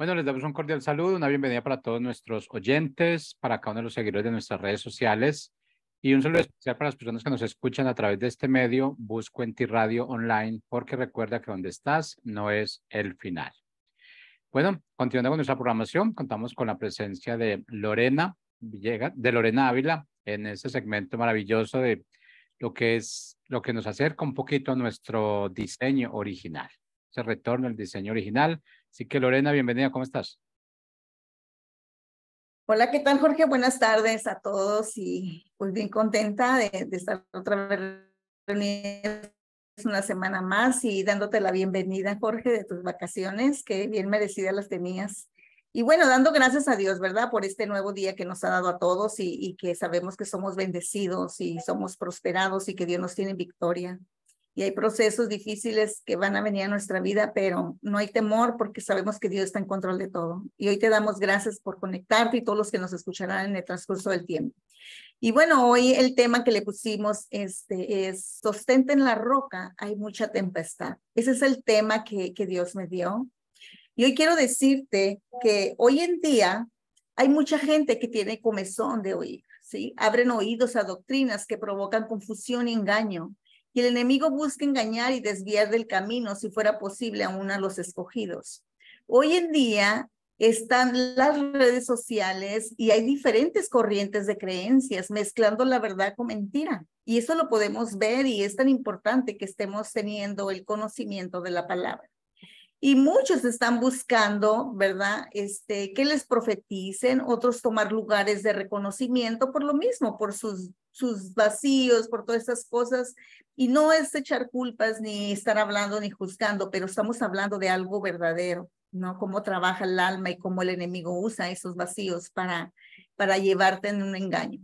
Bueno, les damos un cordial saludo, una bienvenida para todos nuestros oyentes, para cada uno de los seguidores de nuestras redes sociales y un saludo especial para las personas que nos escuchan a través de este medio, Busco en Ti Radio Online, porque recuerda que donde estás no es el final. Bueno, continuando con nuestra programación, contamos con la presencia de Lorena Villegas, de Lorena Ávila, en este segmento maravilloso de lo que nos acerca un poquito a nuestro diseño original. Ese retorno al diseño original. Así que Lorena, bienvenida, ¿cómo estás? Hola, ¿qué tal, Jorge? Buenas tardes a todos y pues bien contenta de estar otra vez reunida una semana más y dándote la bienvenida, Jorge, de tus vacaciones, que bien merecidas las tenías. Y bueno, dando gracias a Dios, ¿verdad? Por este nuevo día que nos ha dado a todos y que sabemos que somos bendecidos y somos prosperados y que Dios nos tiene en victoria. Y hay procesos difíciles que van a venir a nuestra vida, pero no hay temor porque sabemos que Dios está en control de todo. Y hoy te damos gracias por conectarte y todos los que nos escucharán en el transcurso del tiempo. Y bueno, hoy el tema que le pusimos es sostente en la roca, hay mucha tempestad. Ese es el tema que Dios me dio. Y hoy quiero decirte que hoy en día hay mucha gente que tiene comezón de oír, ¿sí? Abren oídos a doctrinas que provocan confusión y engaño. Y el enemigo busca engañar y desviar del camino, si fuera posible, aún a los escogidos. Hoy en día están las redes sociales y hay diferentes corrientes de creencias mezclando la verdad con mentira. Y eso lo podemos ver y es tan importante que estemos teniendo el conocimiento de la palabra. Y muchos están buscando, ¿verdad? Que les profeticen, otros tomar lugares de reconocimiento por lo mismo, por sus vacíos, por todas estas cosas. Y no es echar culpas ni estar hablando ni juzgando, pero estamos hablando de algo verdadero, ¿no? Cómo trabaja el alma y cómo el enemigo usa esos vacíos para llevarte en un engaño.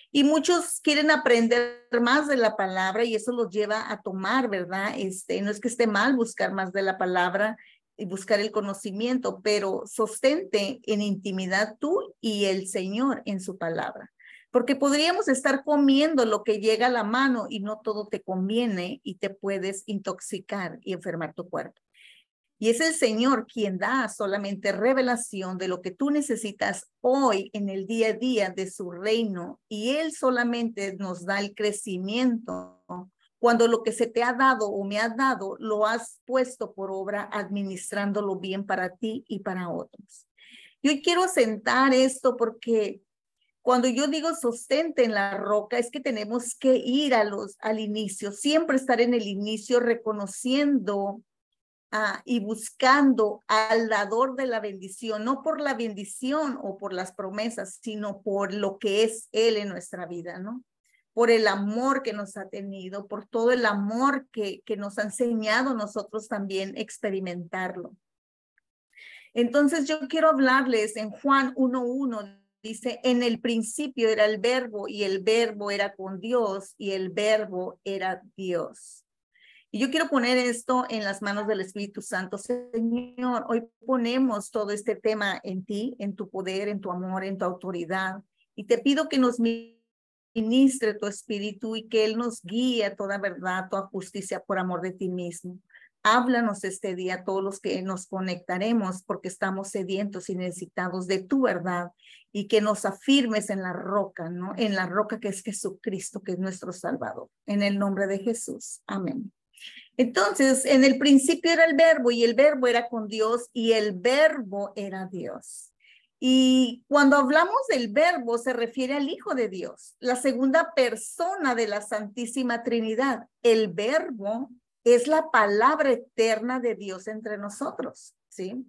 Y muchos quieren aprender más de la palabra y eso los lleva a tomar, ¿verdad? No es que esté mal buscar más de la palabra y buscar el conocimiento, pero sostente en intimidad tú y el Señor en su palabra. Porque podríamos estar comiendo lo que llega a la mano y no todo te conviene y te puedes intoxicar y enfermar tu cuerpo. Y es el Señor quien da solamente revelación de lo que tú necesitas hoy en el día a día de su reino. Y Él solamente nos da el crecimiento cuando lo que se te ha dado o me ha dado lo has puesto por obra administrándolo bien para ti y para otros. Yo quiero sentar esto porque cuando yo digo sostente en la roca es que tenemos que ir al inicio, siempre estar en el inicio reconociendo y buscando al dador de la bendición, no por la bendición o por las promesas, sino por lo que es Él en nuestra vida, ¿no? Por el amor que nos ha tenido, por todo el amor que nos ha enseñado nosotros también experimentarlo. Entonces yo quiero hablarles en Juan 1:1, dice, en el principio era el verbo y el verbo era con Dios y el verbo era Dios. Y yo quiero poner esto en las manos del Espíritu Santo. Señor, hoy ponemos todo este tema en ti, en tu poder, en tu amor, en tu autoridad. Y te pido que nos ministre tu Espíritu y que Él nos guíe a toda verdad, toda justicia por amor de ti mismo. Háblanos este día, todos los que nos conectaremos, porque estamos sedientos y necesitados de tu verdad y que nos afirmes en la roca, ¿no? En la roca que es Jesucristo, que es nuestro Salvador. En el nombre de Jesús. Amén. Entonces, en el principio era el verbo y el verbo era con Dios y el verbo era Dios. Y cuando hablamos del verbo se refiere al Hijo de Dios, la segunda persona de la Santísima Trinidad. El verbo es la palabra eterna de Dios entre nosotros, ¿sí?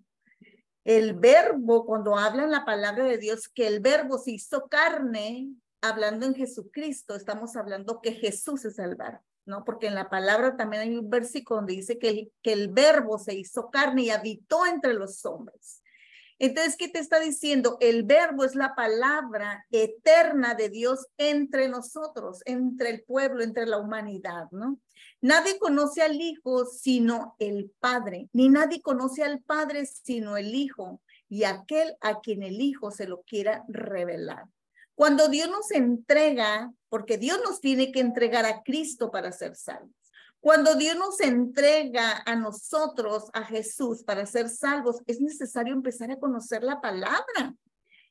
El verbo, cuando habla en la palabra de Dios, que el verbo se hizo carne, hablando en Jesucristo, estamos hablando que Jesús es el verbo, ¿no? Porque en la palabra también hay un versículo donde dice que el verbo se hizo carne y habitó entre los hombres. Entonces, ¿qué te está diciendo? El verbo es la palabra eterna de Dios entre nosotros, entre el pueblo, entre la humanidad, ¿no? Nadie conoce al Hijo sino el Padre, ni nadie conoce al Padre sino el Hijo y aquel a quien el Hijo se lo quiera revelar. Cuando Dios nos entrega, porque Dios nos tiene que entregar a Cristo para ser salvos. Cuando Dios nos entrega a nosotros, a Jesús, para ser salvos, es necesario empezar a conocer la palabra.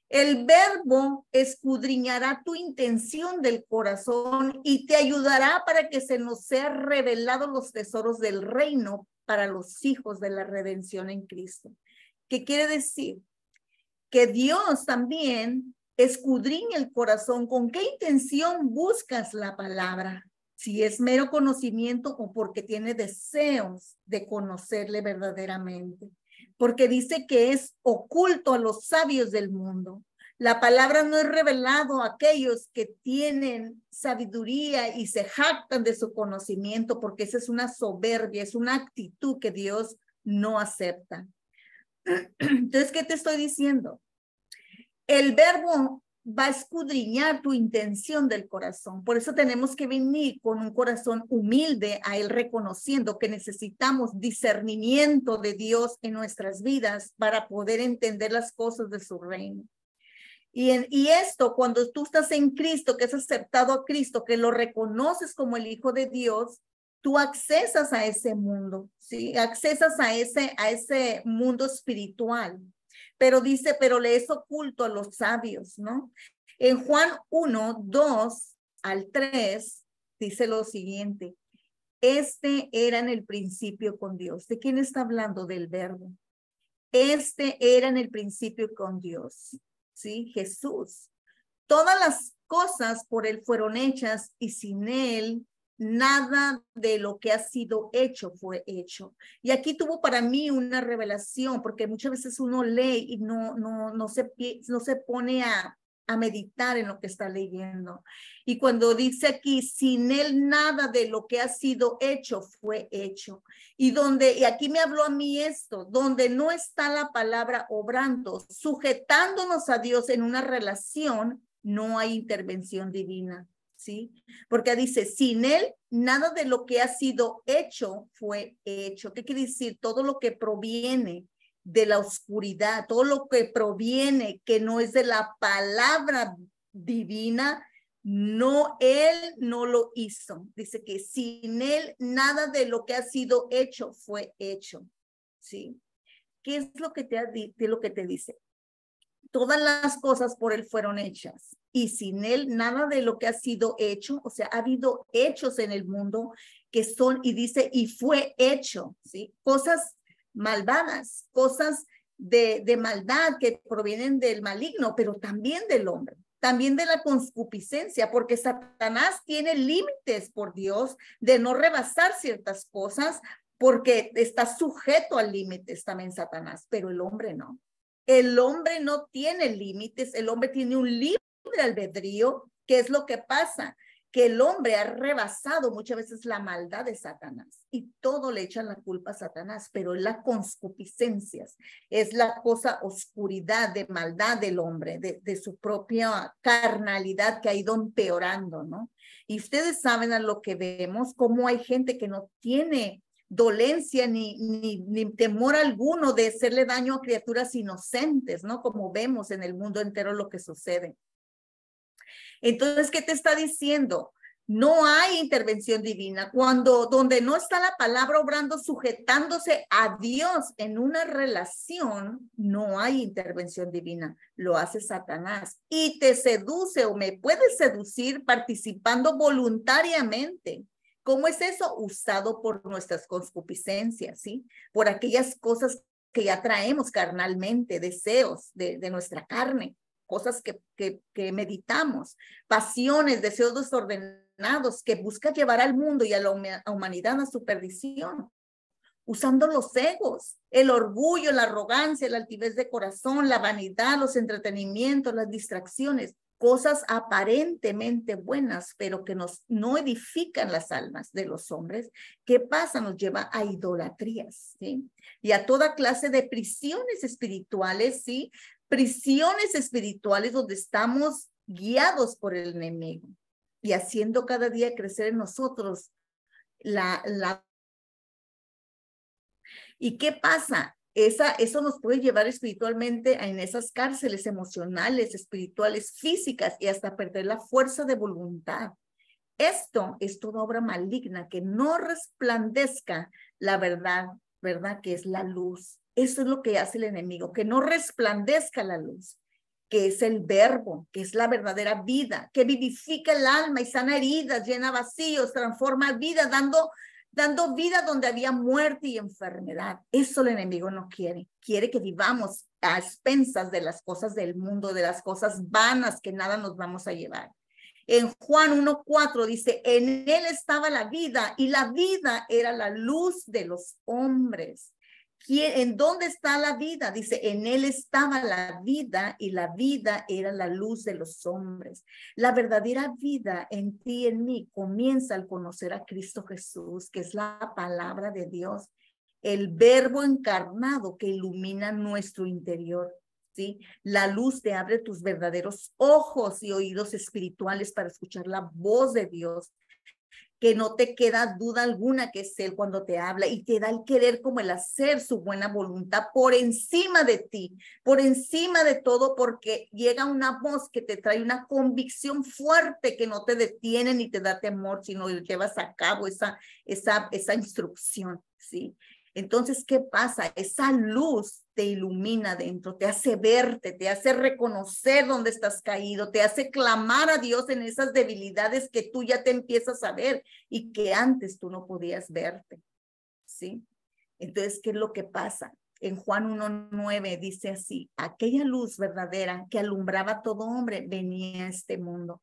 El verbo escudriñará tu intención del corazón y te ayudará para que se nos sean revelados los tesoros del reino para los hijos de la redención en Cristo. ¿Qué quiere decir? Que Dios también escudriña el corazón. ¿Con qué intención buscas la palabra? Si es mero conocimiento o porque tiene deseos de conocerle verdaderamente. Porque dice que es oculto a los sabios del mundo. La palabra no es revelado a aquellos que tienen sabiduría y se jactan de su conocimiento, porque esa es una soberbia, es una actitud que Dios no acepta. Entonces, ¿qué te estoy diciendo? El verbo va a escudriñar tu intención del corazón. Por eso tenemos que venir con un corazón humilde a Él, reconociendo que necesitamos discernimiento de Dios en nuestras vidas para poder entender las cosas de su reino. Y esto, cuando tú estás en Cristo, que has aceptado a Cristo, que lo reconoces como el Hijo de Dios, tú accesas a ese mundo, ¿sí? Accesas a ese mundo espiritual. Pero dice, pero le es oculto a los sabios, ¿no? En Juan 1, 2 al 3, dice lo siguiente. Este era en el principio con Dios. ¿De quién está hablando? Del verbo. Este era en el principio con Dios, ¿sí? Jesús. Todas las cosas por Él fueron hechas y sin Él nada de lo que ha sido hecho fue hecho. Y aquí tuvo para mí una revelación, porque muchas veces uno lee y no se pone a meditar en lo que está leyendo. Y cuando dice aquí, sin Él nada de lo que ha sido hecho fue hecho. Y aquí me habló a mí esto, donde no está la palabra obrando, sujetándonos a Dios en una relación, no hay intervención divina, ¿sí? Porque dice, sin Él, nada de lo que ha sido hecho fue hecho. ¿Qué quiere decir? Todo lo que proviene de la oscuridad, todo lo que proviene que no es de la palabra divina, no, Él no lo hizo. Dice que sin Él, nada de lo que ha sido hecho fue hecho, ¿sí? ¿Qué es lo que te dice? Todas las cosas por Él fueron hechas y sin Él nada de lo que ha sido hecho, o sea, ha habido hechos en el mundo que son, y dice, y fue hecho, ¿sí? Cosas malvadas, cosas de maldad que provienen del maligno, pero también del hombre, también de la concupiscencia, porque Satanás tiene límites por Dios de no rebasar ciertas cosas, porque está sujeto a límites también Satanás, pero el hombre no. El hombre no tiene límites, el hombre tiene un libre albedrío. ¿Qué es lo que pasa? Que el hombre ha rebasado muchas veces la maldad de Satanás y todo le echan la culpa a Satanás, pero es la concupiscencias, es la cosa oscuridad de maldad del hombre, de su propia carnalidad que ha ido empeorando, ¿no? Y ustedes saben a lo que vemos, cómo hay gente que no tiene dolencia ni temor alguno de hacerle daño a criaturas inocentes, ¿no? Como vemos en el mundo entero lo que sucede. Entonces, ¿qué te está diciendo? No hay intervención divina. Donde no está la palabra obrando, sujetándose a Dios en una relación, no hay intervención divina. Lo hace Satanás y te seduce o me puede seducir participando voluntariamente. ¿Cómo es eso? Usado por nuestras concupiscencias, ¿sí? Por aquellas cosas que ya traemos carnalmente, deseos de nuestra carne, cosas que meditamos, pasiones, deseos desordenados que busca llevar al mundo y a la humanidad a su perdición, usando los egos, el orgullo, la arrogancia, la altivez de corazón, la vanidad, los entretenimientos, las distracciones, cosas aparentemente buenas, pero que no edifican las almas de los hombres. ¿Qué pasa? Nos lleva a idolatrías, ¿sí? Y a toda clase de prisiones espirituales, ¿sí? Prisiones espirituales donde estamos guiados por el enemigo y haciendo cada día crecer en nosotros ¿Y qué pasa? Eso nos puede llevar espiritualmente en esas cárceles emocionales, espirituales, físicas y hasta perder la fuerza de voluntad. Esto es toda obra maligna que no resplandezca la verdad, ¿verdad? Que es la luz. Eso es lo que hace el enemigo, que no resplandezca la luz, que es el verbo, que es la verdadera vida, que vivifica el alma y sana heridas, llena vacíos, transforma vida, dando vida donde había muerte y enfermedad. Eso el enemigo no quiere. Quiere que vivamos a expensas de las cosas del mundo, de las cosas vanas que nada nos vamos a llevar. En Juan 1:4 dice, en él estaba la vida y la vida era la luz de los hombres. ¿En dónde está la vida? Dice, en él estaba la vida y la vida era la luz de los hombres. La verdadera vida en ti y en mí comienza al conocer a Cristo Jesús, que es la palabra de Dios, el verbo encarnado que ilumina nuestro interior. ¿Sí? La luz te abre tus verdaderos ojos y oídos espirituales para escuchar la voz de Dios, que no te queda duda alguna que es Él cuando te habla y te da el querer como el hacer su buena voluntad por encima de ti, por encima de todo, porque llega una voz que te trae una convicción fuerte que no te detiene ni te da temor, sino llevas a cabo esa instrucción, ¿sí? Entonces, ¿qué pasa? Esa luz te ilumina dentro, te hace verte, te hace reconocer dónde estás caído, te hace clamar a Dios en esas debilidades que tú ya te empiezas a ver y que antes tú no podías verte, ¿sí? Entonces, ¿qué es lo que pasa? En Juan 1:9 dice así, aquella luz verdadera que alumbraba a todo hombre venía a este mundo.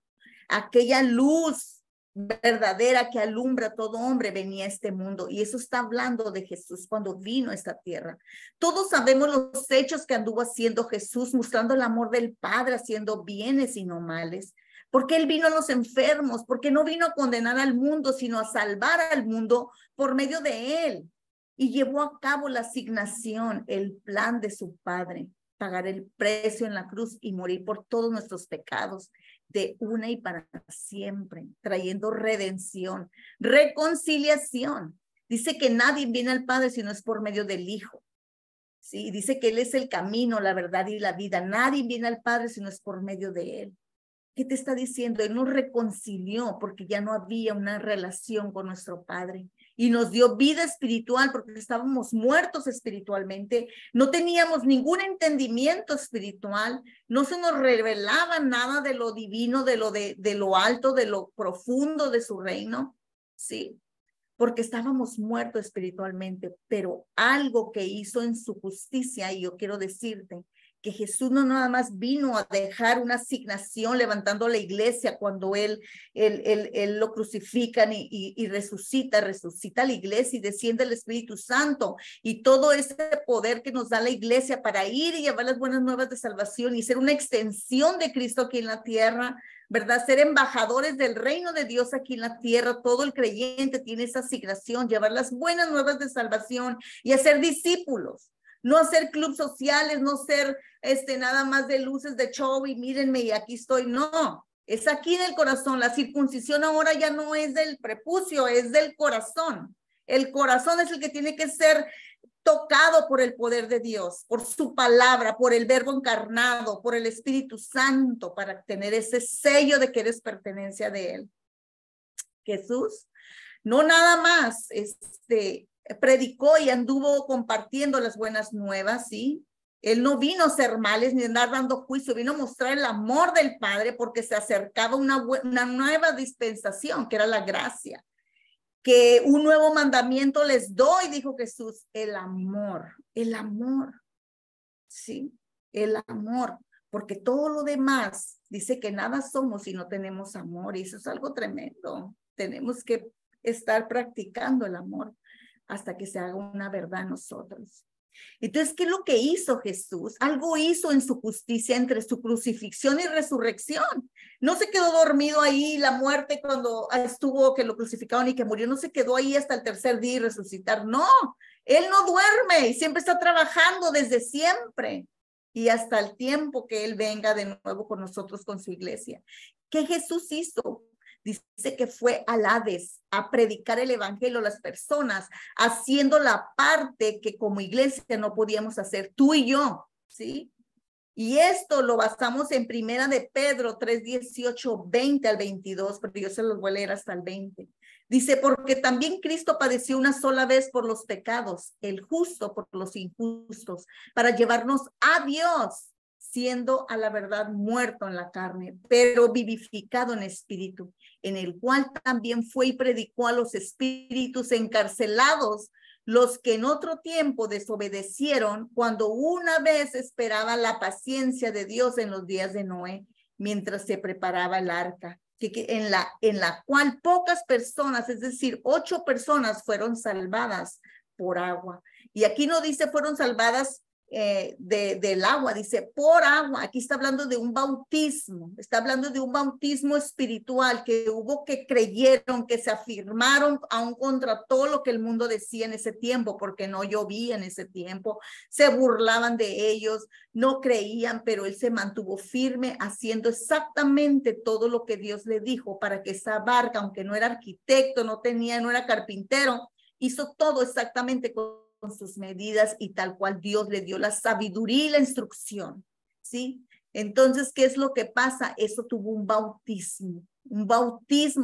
Aquella luz verdadera que alumbra a todo hombre venía a este mundo, y eso está hablando de Jesús cuando vino a esta tierra. Todos sabemos los hechos que anduvo haciendo Jesús, mostrando el amor del Padre, haciendo bienes y no males, porque él vino a los enfermos, porque no vino a condenar al mundo, sino a salvar al mundo por medio de él, y llevó a cabo la asignación, el plan de su Padre, pagar el precio en la cruz y morir por todos nuestros pecados de una y para siempre, trayendo redención, reconciliación. Dice que nadie viene al Padre si no es por medio del Hijo. Sí, dice que Él es el camino, la verdad y la vida. Nadie viene al Padre si no es por medio de Él. ¿Qué te está diciendo? Él nos reconcilió porque ya no había una relación con nuestro Padre y nos dio vida espiritual porque estábamos muertos espiritualmente, no teníamos ningún entendimiento espiritual, no se nos revelaba nada de lo divino, de lo alto, de lo profundo de su reino, ¿sí? Porque estábamos muertos espiritualmente, pero algo que hizo en su justicia, y yo quiero decirte, que Jesús no nada más vino a dejar una asignación levantando la iglesia cuando él lo crucifican y resucita la iglesia y desciende el Espíritu Santo y todo ese poder que nos da la iglesia para ir y llevar las buenas nuevas de salvación y ser una extensión de Cristo aquí en la tierra, ¿verdad? Ser embajadores del reino de Dios aquí en la tierra. Todo el creyente tiene esa asignación, llevar las buenas nuevas de salvación y hacer discípulos. No hacer clubes sociales, no ser nada más de luces de show y mírenme y aquí estoy. No, es aquí en el corazón. La circuncisión ahora ya no es del prepucio, es del corazón. El corazón es el que tiene que ser tocado por el poder de Dios, por su palabra, por el verbo encarnado, por el Espíritu Santo, para tener ese sello de que eres pertenencia de Él. Jesús, no nada más, predicó y anduvo compartiendo las buenas nuevas, ¿sí? Él no vino a hacer males ni a andar dando juicio, vino a mostrar el amor del Padre porque se acercaba una nueva dispensación, que era la gracia. Que un nuevo mandamiento les doy, dijo Jesús, el amor, ¿sí? El amor, porque todo lo demás dice que nada somos si no tenemos amor, y eso es algo tremendo. Tenemos que estar practicando el amor hasta que se haga una verdad en nosotros. Entonces, ¿qué es lo que hizo Jesús? Algo hizo en su justicia entre su crucifixión y resurrección. No se quedó dormido ahí, la muerte cuando estuvo, que lo crucificaron y que murió, no se quedó ahí hasta el tercer día y resucitar. No, Él no duerme y siempre está trabajando desde siempre y hasta el tiempo que Él venga de nuevo con nosotros, con su iglesia. ¿Qué Jesús hizo? Dice que fue al Hades a predicar el evangelio a las personas, haciendo la parte que como iglesia no podíamos hacer, tú y yo, ¿sí? Y esto lo basamos en Primera de Pedro 3:18, 20 al 22, porque yo se los voy a leer hasta el 20. Dice, porque también Cristo padeció una sola vez por los pecados, el justo por los injustos, para llevarnos a Dios, siendo a la verdad muerto en la carne, pero vivificado en espíritu, en el cual también fue y predicó a los espíritus encarcelados, los que en otro tiempo desobedecieron cuando una vez esperaban la paciencia de Dios en los días de Noé, mientras se preparaba el arca, en la cual pocas personas, es decir, 8 personas fueron salvadas por agua. Y aquí no dice fueron salvadas del agua, dice por agua. Aquí está hablando de un bautismo, está hablando de un bautismo espiritual que hubo, que creyeron, que se afirmaron aún contra todo lo que el mundo decía en ese tiempo, porque no llovía en ese tiempo, se burlaban de ellos, no creían, pero él se mantuvo firme haciendo exactamente todo lo que Dios le dijo para que esa barca, aunque no era arquitecto, no era carpintero, hizo todo exactamente con sus medidas y tal cual Dios le dio la sabiduría y la instrucción, ¿sí? Entonces, ¿qué es lo que pasa? Eso tuvo un bautismo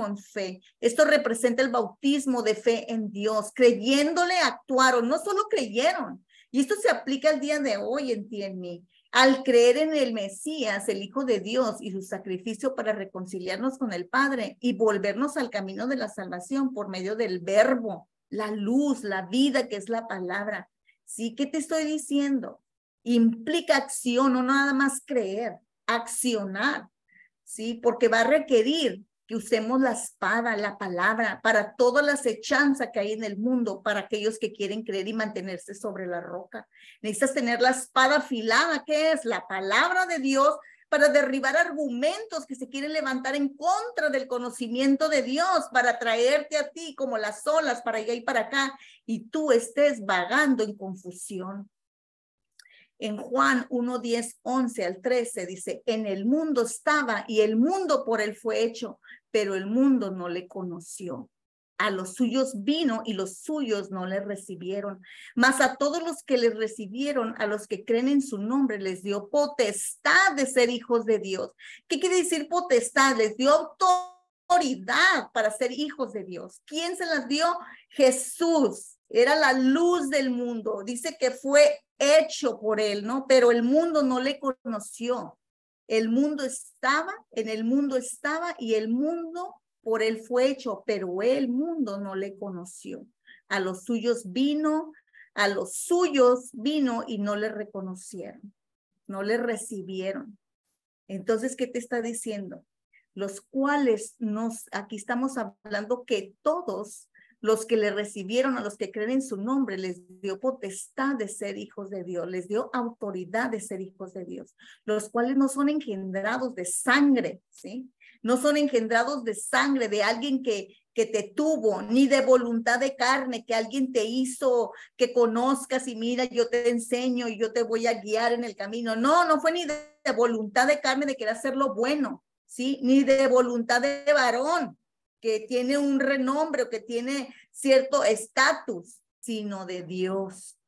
en fe. Esto representa el bautismo de fe en Dios. Creyéndole actuaron, no solo creyeron. Y esto se aplica al día de hoy en ti y en mí. Al creer en el Mesías, el Hijo de Dios, y su sacrificio para reconciliarnos con el Padre y volvernos al camino de la salvación por medio del verbo, la luz, la vida, que es la palabra. ¿Sí? ¿Qué te estoy diciendo? Implica acción, no nada más creer, accionar, ¿sí? Porque va a requerir que usemos la espada, la palabra, para toda la acechanza que hay en el mundo, para aquellos que quieren creer y mantenerse sobre la roca. Necesitas tener la espada afilada, que es la palabra de Dios, para derribar argumentos que se quieren levantar en contra del conocimiento de Dios, para traerte a ti como las olas para allá y para acá, y tú estés vagando en confusión. En Juan 1:10, 11 al 13 dice, en el mundo estaba y el mundo por él fue hecho, pero el mundo no le conoció. A los suyos vino y los suyos no le recibieron. Mas a todos los que les recibieron, a los que creen en su nombre, les dio potestad de ser hijos de Dios. ¿Qué quiere decir potestad? Les dio autoridad para ser hijos de Dios. ¿Quién se las dio? Jesús. Era la luz del mundo. Dice que fue hecho por él, ¿no? Pero el mundo no le conoció. El mundo estaba, en el mundo estaba y el mundo por él fue hecho, pero el mundo no le conoció. A los suyos vino y no le reconocieron, no le recibieron. Entonces, ¿qué te está diciendo? Los cuales aquí estamos hablando que todos los que le recibieron, a los que creen en su nombre, les dio potestad de ser hijos de Dios, les dio autoridad de ser hijos de Dios, los cuales no son engendrados de sangre, ¿sí? No son engendrados de sangre de alguien que te tuvo, ni de voluntad de carne, que alguien te hizo que conozcas y mira, yo te enseño y yo te voy a guiar en el camino. No, no fue ni de voluntad de carne de querer hacer lo bueno, ¿sí? Ni de voluntad de varón, que tiene un renombre o que tiene cierto estatus, sino de Dios,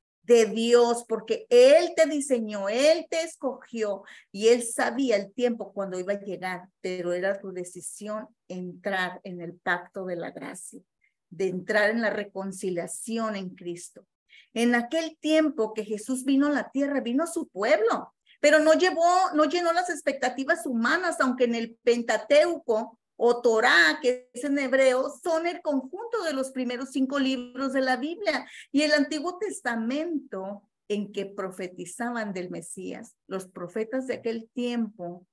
porque Él te diseñó, Él te escogió y Él sabía el tiempo cuando iba a llegar, pero era tu decisión entrar en el pacto de la gracia, de entrar en la reconciliación en Cristo. En aquel tiempo que Jesús vino a la tierra, vino a su pueblo, pero no llenó las expectativas humanas, aunque en el Pentateuco o Torá, que es en hebreo, son el conjunto de los primeros 5 libros de la Biblia, y el Antiguo Testamento en que profetizaban del Mesías, los profetas de aquel tiempo,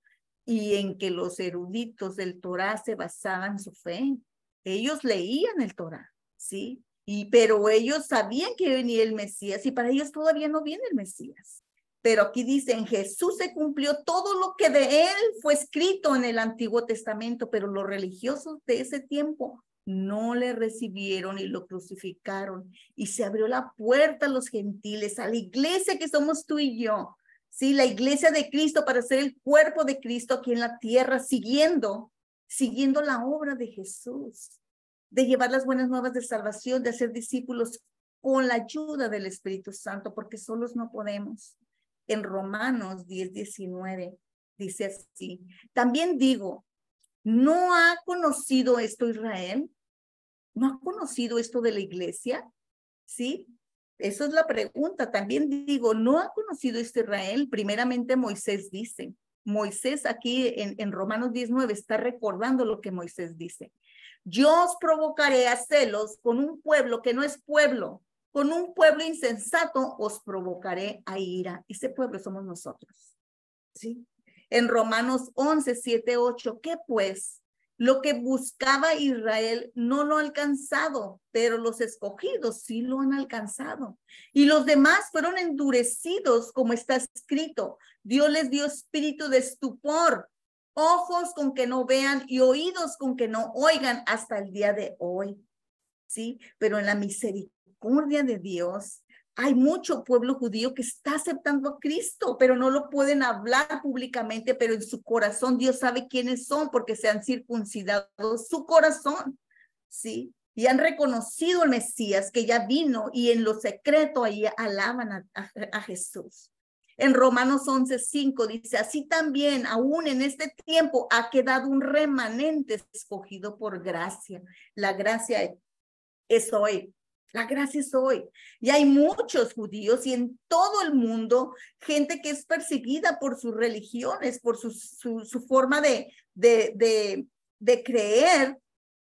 y en que los eruditos del Torá se basaban en su fe. Ellos leían el Torá, ¿sí? Pero ellos sabían que venía el Mesías, y para ellos todavía no viene el Mesías. Pero aquí dice, en Jesús se cumplió todo lo que de él fue escrito en el Antiguo Testamento, pero los religiosos de ese tiempo no le recibieron y lo crucificaron. Y se abrió la puerta a los gentiles, a la iglesia que somos tú y yo. Sí, la iglesia de Cristo, para ser el cuerpo de Cristo aquí en la tierra, siguiendo la obra de Jesús, de llevar las buenas nuevas de salvación, de hacer discípulos con la ayuda del Espíritu Santo, porque solos no podemos. en Romanos 10:19. Dice así, también digo, ¿no ha conocido esto Israel? ¿No ha conocido esto de la iglesia? ¿Sí? Eso es la pregunta. También digo, ¿no ha conocido esto Israel? Primeramente Moisés dice. Moisés aquí en Romanos 19 está recordando lo que Moisés dice. Yo os provocaré a celos con un pueblo que no es pueblo. Con un pueblo insensato os provocaré a ira. Ese pueblo somos nosotros. ¿Sí? En Romanos 11:7-8, ¿qué pues? Lo que buscaba Israel no lo ha alcanzado, pero los escogidos sí lo han alcanzado. Y los demás fueron endurecidos, como está escrito. Dios les dio espíritu de estupor, ojos con que no vean y oídos con que no oigan hasta el día de hoy. ¿Sí? Pero en la misericordia de Dios, hay mucho pueblo judío que está aceptando a Cristo, pero no lo pueden hablar públicamente, pero en su corazón Dios sabe quiénes son porque se han circuncidado su corazón, ¿sí? Y han reconocido al Mesías que ya vino y en lo secreto ahí alaban a Jesús. En Romanos 11:5 dice, así también aún en este tiempo ha quedado un remanente escogido por gracia. La gracia es hoy. La gracia es hoy. Y hay muchos judíos y en todo el mundo, gente que es perseguida por sus religiones, por su forma de creer,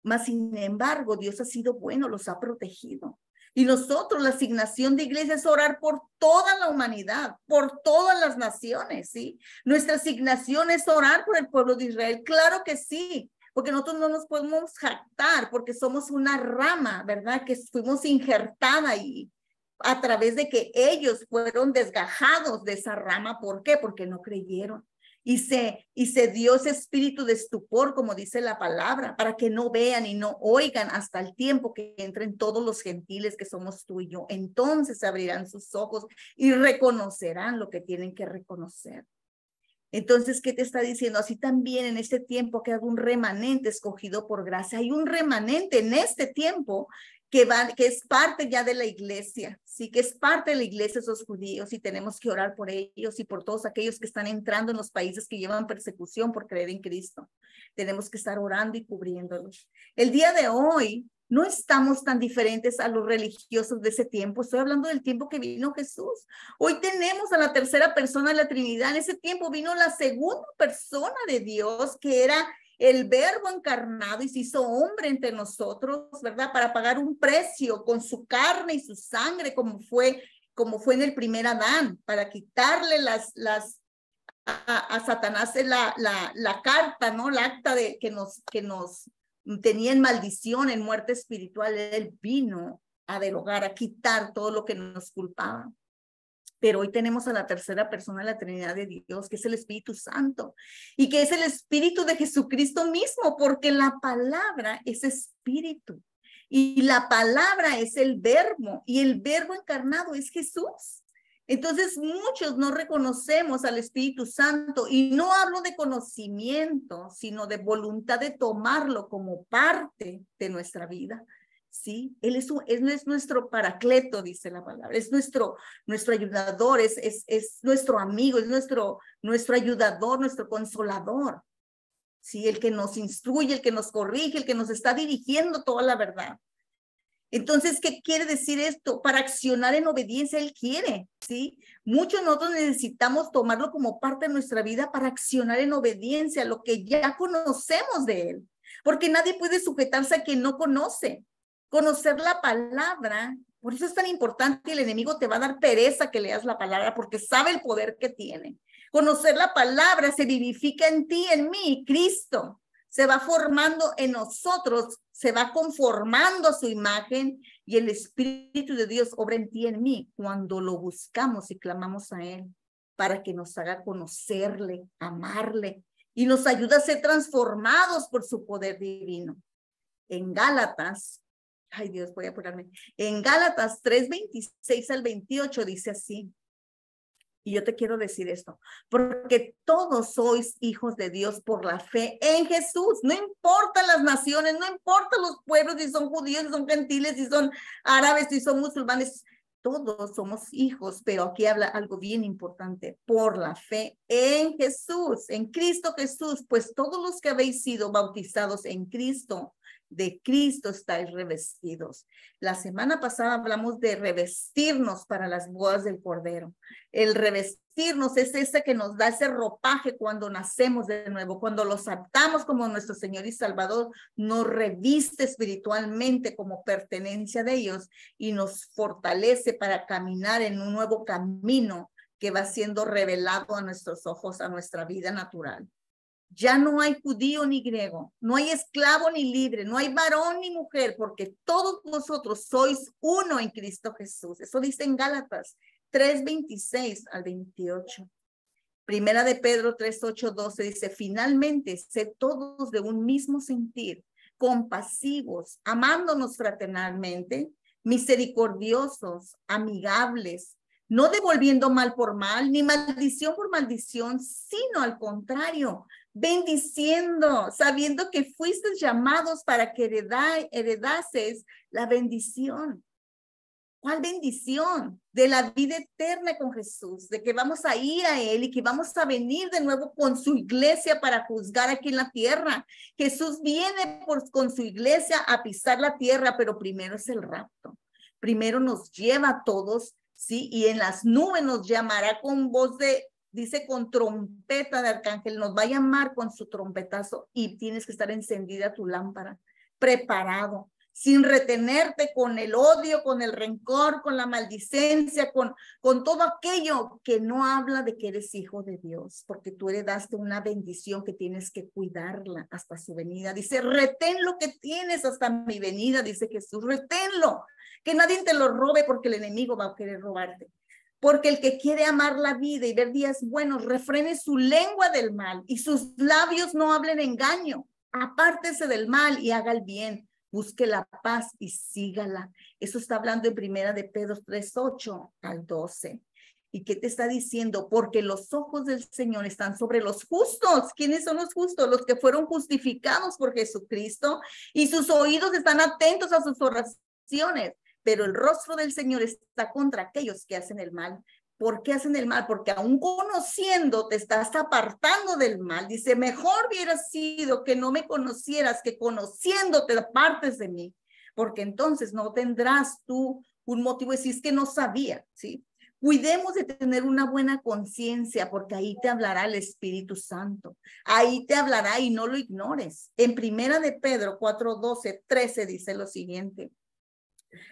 mas sin embargo, Dios ha sido bueno, los ha protegido. Y nosotros, la asignación de iglesia es orar por toda la humanidad, por todas las naciones, ¿sí? Nuestra asignación es orar por el pueblo de Israel, claro que sí. Porque nosotros no nos podemos jactar, porque somos una rama, ¿verdad? Que fuimos injertada y a través de que ellos fueron desgajados de esa rama. ¿Por qué? Porque no creyeron. Y se dio ese espíritu de estupor, como dice la palabra, para que no vean y no oigan hasta el tiempo que entren todos los gentiles que somos tú y yo. Entonces abrirán sus ojos y reconocerán lo que tienen que reconocer. Entonces, ¿qué te está diciendo? Así también en este tiempo que hay un remanente escogido por gracia. Hay un remanente en este tiempo que es parte ya de la iglesia, sí, que es parte de la iglesia esos judíos y tenemos que orar por ellos y por todos aquellos que están entrando en los países que llevan persecución por creer en Cristo. Tenemos que estar orando y cubriéndolos. El día de hoy no estamos tan diferentes a los religiosos de ese tiempo. Estoy hablando del tiempo que vino Jesús. Hoy tenemos a la tercera persona de la Trinidad. En ese tiempo vino la segunda persona de Dios, que era el Verbo encarnado y se hizo hombre entre nosotros, ¿verdad? Para pagar un precio con su carne y su sangre, como fue en el primer Adán, para quitarle a Satanás la carta, ¿no? La acta que nos tenía en maldición, en muerte espiritual. Él vino a derogar, a quitar todo lo que nos culpaba. Pero hoy tenemos a la tercera persona de la Trinidad de Dios, que es el Espíritu Santo, y que es el Espíritu de Jesucristo mismo, porque la palabra es Espíritu, y la palabra es el Verbo, y el Verbo encarnado es Jesús. Entonces muchos no reconocemos al Espíritu Santo, y no hablo de conocimiento, sino de voluntad de tomarlo como parte de nuestra vida. Sí, él es nuestro paracleto, dice la palabra, es nuestro ayudador, es nuestro amigo, es nuestro ayudador, nuestro consolador. Sí, el que nos instruye, el que nos corrige, el que nos está dirigiendo toda la verdad. Entonces, ¿qué quiere decir esto? Para accionar en obediencia, Él quiere, ¿sí? Muchos nosotros necesitamos tomarlo como parte de nuestra vida para accionar en obediencia a lo que ya conocemos de Él. Porque nadie puede sujetarse a quien no conoce. Conocer la palabra, por eso es tan importante, el enemigo te va a dar pereza que leas la palabra porque sabe el poder que tiene. Conocer la palabra se vivifica en ti, en mí, Cristo se va formando en nosotros, se va conformando a su imagen y el Espíritu de Dios obra en ti, en mí, cuando lo buscamos y clamamos a Él para que nos haga conocerle, amarle y nos ayude a ser transformados por su poder divino. En Gálatas, ay Dios, voy a apurarme. En Gálatas 3:26-28 dice así. Y yo te quiero decir esto, porque todos sois hijos de Dios por la fe en Jesús. No importa las naciones, no importa los pueblos, si son judíos, si son gentiles, si son árabes, si son musulmanes. todos somos hijos, pero aquí habla algo bien importante, por la fe en Jesús, en Cristo Jesús, pues todos los que habéis sido bautizados en Cristo, de Cristo estáis revestidos. La semana pasada hablamos de revestirnos para las bodas del Cordero. El revestirnos es ese que nos da ese ropaje cuando nacemos de nuevo, cuando lo aceptamos como nuestro Señor y Salvador, nos reviste espiritualmente como pertenencia de ellos y nos fortalece para caminar en un nuevo camino que va siendo revelado a nuestros ojos, a nuestra vida natural. Ya no hay judío ni griego, no hay esclavo ni libre, no hay varón ni mujer, porque todos vosotros sois uno en Cristo Jesús. Eso dice en Gálatas 3:26 al 28. Primera de Pedro 3:8-12 dice, finalmente, sed todos de un mismo sentir, compasivos, amándonos fraternalmente, misericordiosos, amigables, no devolviendo mal por mal, ni maldición por maldición, sino al contrario, bendiciendo, sabiendo que fuisteis llamados para que heredases la bendición. ¿Cuál bendición? De la vida eterna con Jesús, de que vamos a ir a Él y que vamos a venir de nuevo con su iglesia para juzgar aquí en la tierra. Jesús viene con su iglesia a pisar la tierra, pero primero es el rapto. Primero nos lleva a todos, ¿sí? Y en las nubes nos llamará con voz de, dice, con trompeta de arcángel, nos va a llamar con su trompetazo y tienes que estar encendida tu lámpara, preparado, sin retenerte con el odio, con el rencor, con la maldicencia, con todo aquello que no habla de que eres hijo de Dios, porque tú heredaste una bendición que tienes que cuidarla hasta su venida. Dice, retén lo que tienes hasta mi venida, dice Jesús, reténlo, que nadie te lo robe porque el enemigo va a querer robarte. Porque el que quiere amar la vida y ver días buenos, refrene su lengua del mal y sus labios no hablen engaño. Apártese del mal y haga el bien. Busque la paz y sígala. Eso está hablando en Primera de Pedro 3:8 al 12. ¿Y qué te está diciendo? Porque los ojos del Señor están sobre los justos. ¿Quiénes son los justos? Los que fueron justificados por Jesucristo y sus oídos están atentos a sus oraciones. Pero el rostro del Señor está contra aquellos que hacen el mal. ¿Por qué hacen el mal? Porque aún conociendo te estás apartando del mal. Dice, mejor hubiera sido que no me conocieras, que conociendo te apartes de mí, porque entonces no tendrás tú un motivo de decir, es que no sabía, ¿sí? Cuidemos de tener una buena conciencia, porque ahí te hablará el Espíritu Santo. Ahí te hablará y no lo ignores. En Primera de Pedro 4:12-13 dice lo siguiente.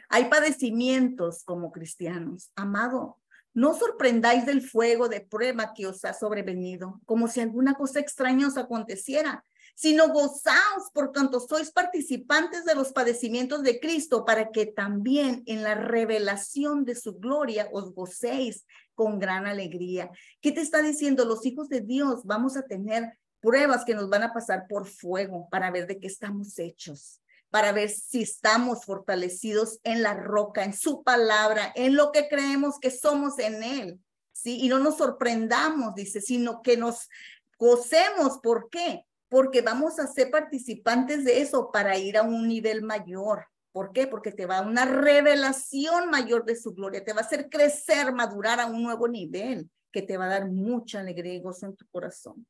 Hay padecimientos como cristianos. Amado, no sorprendáis del fuego de prueba que os ha sobrevenido, como si alguna cosa extraña os aconteciera, sino gozaos por cuanto sois participantes de los padecimientos de Cristo, para que también en la revelación de su gloria os gocéis con gran alegría. ¿Qué te está diciendo? Los hijos de Dios vamos a tener pruebas que nos van a pasar por fuego para ver de qué estamos hechos, para ver si estamos fortalecidos en la roca, en su palabra, en lo que creemos que somos en él, ¿sí? Y no nos sorprendamos, dice, sino que nos gocemos. ¿Por qué? Porque vamos a ser participantes de eso para ir a un nivel mayor. ¿Por qué? Porque te va a una revelación mayor de su gloria, te va a hacer crecer, madurar a un nuevo nivel que te va a dar mucha alegría y gozo en tu corazón.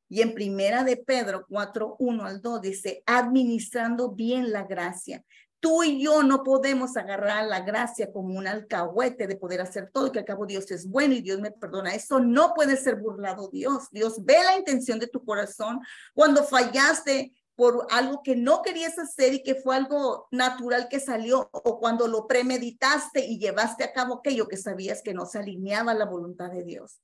Y en Primera de Pedro 4:1 al 2 dice, administrando bien la gracia. Tú y yo no podemos agarrar la gracia como un alcahuete de poder hacer todo, que al cabo Dios es bueno y Dios me perdona. Eso no puede ser burlado Dios. Dios ve la intención de tu corazón cuando fallaste por algo que no querías hacer y que fue algo natural que salió, o cuando lo premeditaste y llevaste a cabo aquello que sabías que no se alineaba a la voluntad de Dios.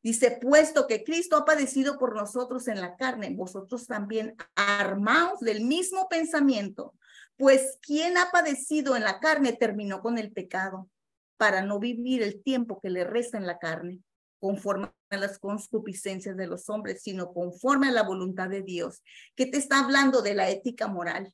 Dice, puesto que Cristo ha padecido por nosotros en la carne, vosotros también armaos del mismo pensamiento, pues quien ha padecido en la carne terminó con el pecado, para no vivir el tiempo que le resta en la carne, conforme a las concupiscencias de los hombres, sino conforme a la voluntad de Dios. ¿Qué te está hablando? De la ética moral,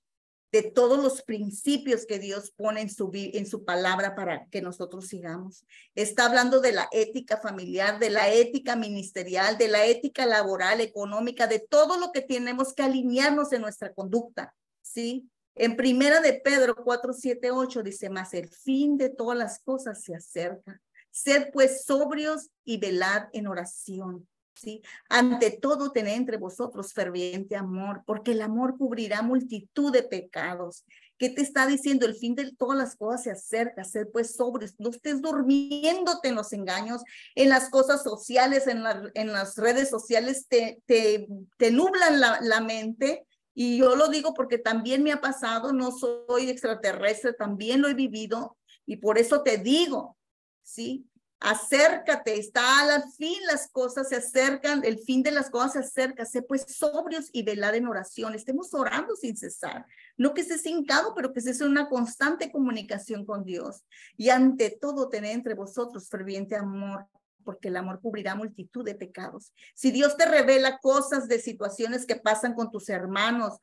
de todos los principios que Dios pone en su palabra para que nosotros sigamos. Está hablando de la ética familiar, de la ética ministerial, de la ética laboral, económica, de todo lo que tenemos que alinearnos en nuestra conducta, ¿sí? En primera de Pedro 4, 7, 8 dice, mas el fin de todas las cosas se acerca. Sed pues sobrios y velad en oración. ¿Sí? Ante todo, tened entre vosotros ferviente amor, porque el amor cubrirá multitud de pecados. ¿Qué te está diciendo? El fin de todas las cosas se acerca. Sed pues sobrios. No estés durmiéndote en los engaños, en las cosas sociales, en las redes sociales te nublan la mente. Y yo lo digo porque también me ha pasado, no soy extraterrestre, también lo he vivido. Y por eso te digo, ¿sí? Acércate, está al fin las cosas se acercan, el fin de las cosas se acerca, sé pues sobrios y velad en oración, estemos orando sin cesar, no que estés hincado, pero que estés en una constante comunicación con Dios. Y ante todo tened entre vosotros ferviente amor, porque el amor cubrirá multitud de pecados. Si Dios te revela cosas de situaciones que pasan con tus hermanos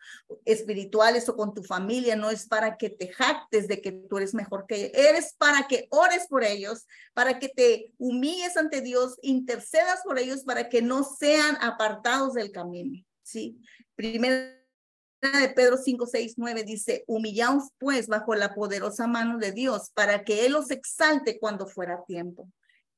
espirituales o con tu familia, no es para que te jactes de que tú eres mejor que ellos, eres para que ores por ellos, para que te humilles ante Dios, intercedas por ellos para que no sean apartados del camino, ¿sí? Primera de Pedro 5, 6, 9 dice, humillaos pues bajo la poderosa mano de Dios para que Él os exalte cuando fuera tiempo.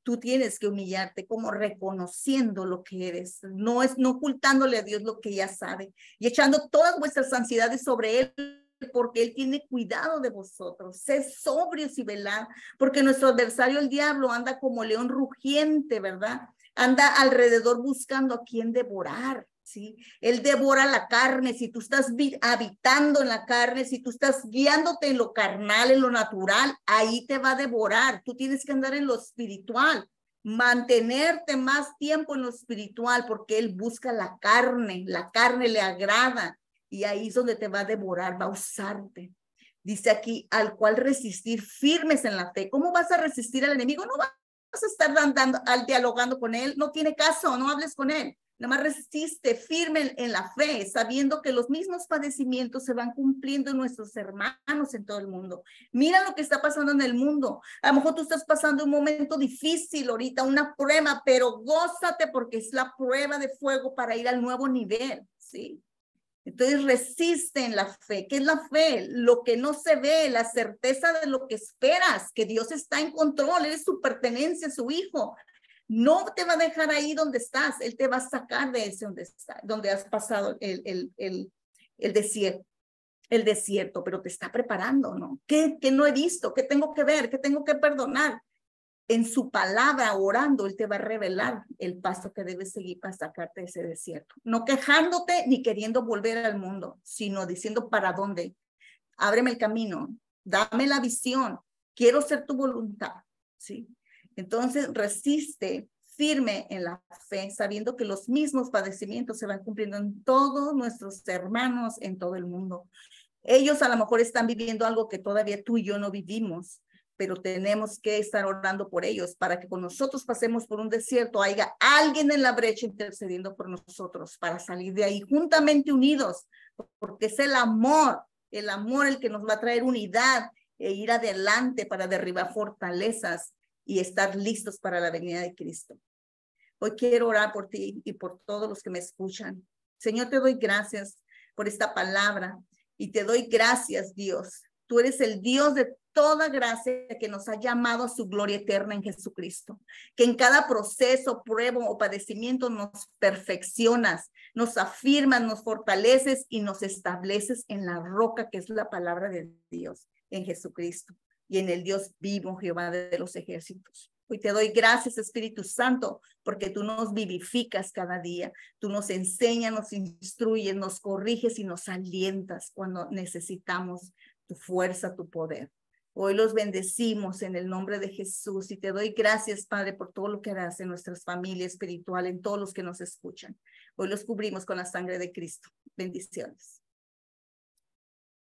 Tú tienes que humillarte como reconociendo lo que eres, no ocultándole a Dios lo que ya sabe y echando todas vuestras ansiedades sobre Él, porque Él tiene cuidado de vosotros. Sed sobrios y velad, porque nuestro adversario el diablo anda como león rugiente, ¿verdad? Anda alrededor buscando a quien devorar, ¿sí? Él devora la carne. Si tú estás habitando en la carne, si tú estás guiándote en lo carnal, en lo natural, ahí te va a devorar. Tú tienes que andar en lo espiritual, mantenerte más tiempo en lo espiritual, porque él busca la carne le agrada, y ahí es donde te va a devorar, va a usarte. Dice aquí, al cual resistir firmes en la fe. ¿Cómo vas a resistir al enemigo? No vas a estar dialogando con él, no tiene caso, no hables con él. Nada más resiste firme en la fe, sabiendo que los mismos padecimientos se van cumpliendo en nuestros hermanos en todo el mundo. Mira lo que está pasando en el mundo. A lo mejor tú estás pasando un momento difícil ahorita, una prueba, pero gózate porque es la prueba de fuego para ir al nuevo nivel, ¿sí? Entonces resiste en la fe. ¿Qué es la fe? Lo que no se ve, la certeza de lo que esperas, que Dios está en control, eres su pertenencia, su hijo. No te va a dejar ahí donde estás, Él te va a sacar de ese donde has pasado el desierto, pero te está preparando, ¿no? ¿Qué no he visto? ¿Qué tengo que ver? ¿Qué tengo que perdonar? En su palabra, orando, Él te va a revelar el paso que debes seguir para sacarte de ese desierto. No quejándote ni queriendo volver al mundo, sino diciendo para dónde. Ábreme el camino, dame la visión, quiero ser tu voluntad, ¿sí? Entonces resiste firme en la fe, sabiendo que los mismos padecimientos se van cumpliendo en todos nuestros hermanos en todo el mundo. Ellos a lo mejor están viviendo algo que todavía tú y yo no vivimos, pero tenemos que estar orando por ellos para que con nosotros pasemos por un desierto, haya alguien en la brecha intercediendo por nosotros para salir de ahí juntamente unidos, porque es el amor el que nos va a traer unidad e ir adelante para derribar fortalezas y estar listos para la venida de Cristo. Hoy quiero orar por ti y por todos los que me escuchan. Señor, te doy gracias por esta palabra y te doy gracias, Dios. Tú eres el Dios de toda gracia que nos ha llamado a su gloria eterna en Jesucristo. Que en cada proceso, prueba o padecimiento nos perfeccionas, nos afirmas, nos fortaleces y nos estableces en la roca que es la palabra de Dios, en Jesucristo y en el Dios vivo, Jehová de los ejércitos. Hoy te doy gracias, Espíritu Santo, porque tú nos vivificas cada día. Tú nos enseñas, nos instruyes, nos corriges y nos alientas cuando necesitamos tu fuerza, tu poder. Hoy los bendecimos en el nombre de Jesús y te doy gracias, Padre, por todo lo que harás en nuestras familias espirituales, en todos los que nos escuchan. Hoy los cubrimos con la sangre de Cristo. Bendiciones.